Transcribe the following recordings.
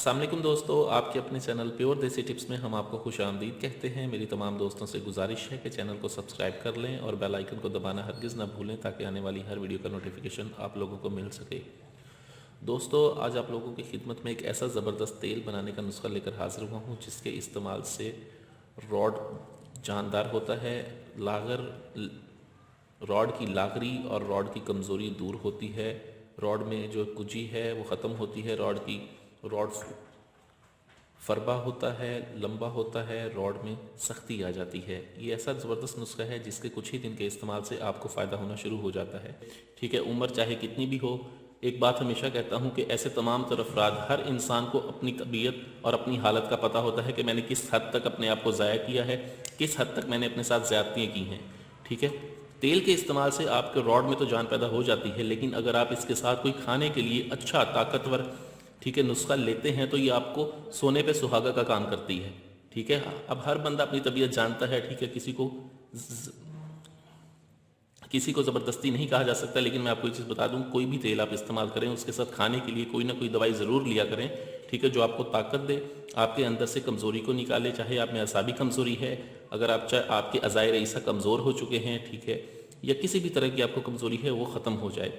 अस्सलाम वालेकुम दोस्तों, आपके अपने चैनल प्योर देसी टिप्स में हम आपको खुश आमदीद कहते हैं। मेरी तमाम दोस्तों से गुजारिश है कि चैनल को सब्सक्राइब कर लें और बेल आइकन को दबाना हरगिज़ ना भूलें ताकि आने वाली हर वीडियो का नोटिफिकेशन आप लोगों को मिल सके। दोस्तों, आज आप लोगों की खिदमत में एक ऐसा ज़बरदस्त तेल बनाने का नुस्खा लेकर हाजिर हुआ हूँ जिसके इस्तेमाल से रॉड जानदार होता है, रॉड की लागरी और रॉड की कमज़ोरी दूर होती है, रॉड में जो कुजी है वो ख़त्म होती है, रॉड फरबा होता है, लंबा होता है, रॉड में सख्ती आ जाती है। ये ऐसा ज़बरदस्त नुस्खा है जिसके कुछ ही दिन के इस्तेमाल से आपको फ़ायदा होना शुरू हो जाता है। ठीक है, उम्र चाहे कितनी भी हो, एक बात हमेशा कहता हूँ कि ऐसे तमाम तरफ़रात, हर इंसान को अपनी तबीयत और अपनी हालत का पता होता है कि मैंने किस हद तक अपने आप को ज़ाया किया है, किस हद तक मैंने अपने साथ ज़्यादतियाँ की हैं। ठीक है, तेल के इस्तेमाल से आपके रॉड में तो जान पैदा हो जाती है, लेकिन अगर आप इसके साथ कोई खाने के लिए अच्छा ताकतवर ठीक है नुस्खा लेते हैं तो ये आपको सोने पे सुहागा का काम करती है। ठीक है, अब हर बंदा अपनी तबीयत जानता है। ठीक है, किसी को ज़बरदस्ती नहीं कहा जा सकता, लेकिन मैं आपको एक चीज़ बता दूं, कोई भी तेल आप इस्तेमाल करें उसके साथ खाने के लिए कोई ना कोई दवाई ज़रूर लिया करें। ठीक है, जो आपको ताकत दे, आपके अंदर से कमज़ोरी को निकाले, चाहे आप में असाबी कमज़ोरी है, अगर आपके अज़ाए रईसा कमज़ोर हो चुके हैं, ठीक है, या किसी भी तरह की आपको कमज़ोरी है वो ख़त्म हो जाए।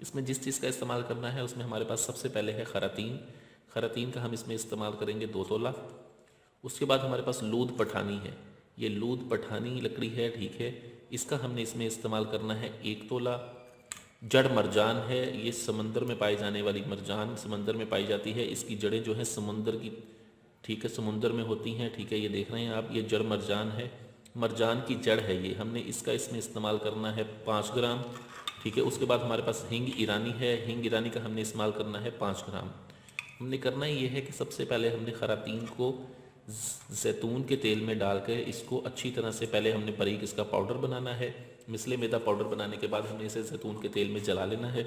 इसमें जिस चीज़ का इस्तेमाल करना है उसमें हमारे पास सबसे पहले है खरातीन का हम इसमें इस्तेमाल करेंगे 2 तोला। उसके बाद हमारे पास लूद पठानी है, ये लूद पठानी लकड़ी है। ठीक है, इसका हमने इसमें इस्तेमाल करना है 1 तोला। जड़ मरजान है, ये समंदर में पाई जाने वाली मरजान समंदर में पाई जाती है, इसकी जड़ें जो हैं समुंदर की, ठीक है, समुंदर में होती हैं। ठीक है, ये देख रहे हैं आप, ये जड़ मरजान है, मरजान की जड़ है ये। हमने इसका इसमें इस्तेमाल करना है 5 ग्राम। ठीक है, उसके बाद हमारे पास हिंग ईरानी है, हिंग ईरानी का हमने इस्तेमाल करना है 5 ग्राम। हमने करना ये है कि सबसे पहले हमने खरातीन को जैतून के तेल में डाल कर इसको अच्छी तरह से पहले हमने बारीक इसका पाउडर बनाना है। मिसले मैदा पाउडर बनाने के बाद हमने इसे जैतून के तेल में जला लेना है।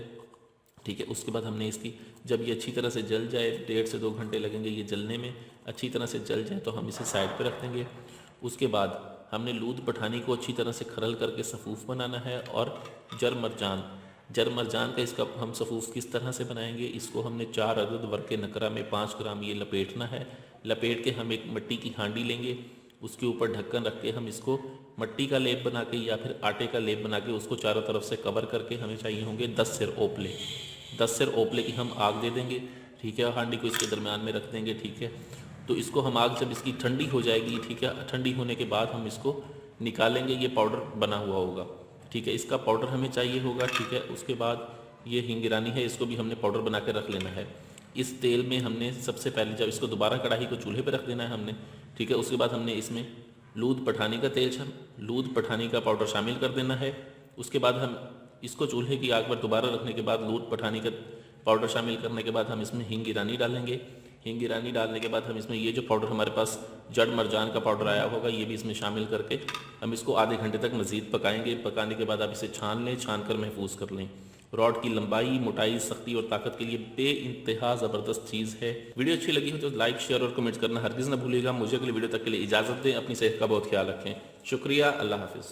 ठीक है, उसके बाद हमने इसकी, जब ये अच्छी तरह से जल जाए, 1.5 से 2 घंटे लगेंगे ये जलने में, अच्छी तरह से जल जाए तो हम इसे साइड पे रख देंगे। उसके बाद हमने लूद पठानी को अच्छी तरह से खरल करके सफ़ूफ बनाना है, और जर मरजान का इसका हम सफ़ूफ किस तरह से बनाएंगे, इसको हमने 4 अदद वर्के नकरा में 5 ग्राम ये लपेटना है। लपेट के हम एक मिट्टी की हांडी लेंगे, उसके ऊपर ढक्कन रख के हम इसको मिट्टी का लेप बना के या फिर आटे का लेप बना के उसको चारों तरफ से कवर करके हमें चाहिए होंगे 10 सिर ओपले। 10 सिर ओपले की हम आग दे देंगे। ठीक है, हांडी को इसके दरमियान में रख देंगे। ठीक है, तो इसको हम आग जब इसकी ठंडी हो जाएगी, ठीक है, ठंडी होने के बाद हम इसको निकालेंगे, ये पाउडर बना हुआ होगा। ठीक है, इसका पाउडर हमें चाहिए होगा। ठीक है, उसके बाद ये हिंग ईरानी है, इसको भी हमने पाउडर बना के रख लेना है। इस तेल में हमने सबसे पहले जब इसको दोबारा कढ़ाई को चूल्हे पे रख देना है हमने। ठीक है, उसके बाद हमने इसमें लूद पठानी का पाउडर शामिल कर देना है। उसके बाद हम इसको चूल्हे की आग पर दोबारा रखने के बाद लूद पठानी का पाउडर शामिल करने के बाद हम इसमें हिंग ईरानी डालेंगे। हिंग ईरानी डालने के बाद हम इसमें ये जो पाउडर हमारे पास जड़ मरजान का पाउडर आया होगा ये भी इसमें शामिल करके हम इसको आधे घंटे तक मज़ीद पकाएंगे। पकाने के बाद आप इसे छान लें, छान कर महफूज कर लें। रॉड की लंबाई, मोटाई, सख्ती और ताकत के लिए बेइंतहा ज़बरदस्त चीज़ है। वीडियो अच्छी लगी हो तो लाइक, शेयर और कमेंट करना हरगिज़ ना भूलिएगा। मुझे अगली वीडियो तक के लिए इजाज़त दें। अपनी सेहत का बहुत ख्याल रखें। शुक्रिया, अल्लाह हाफिज़।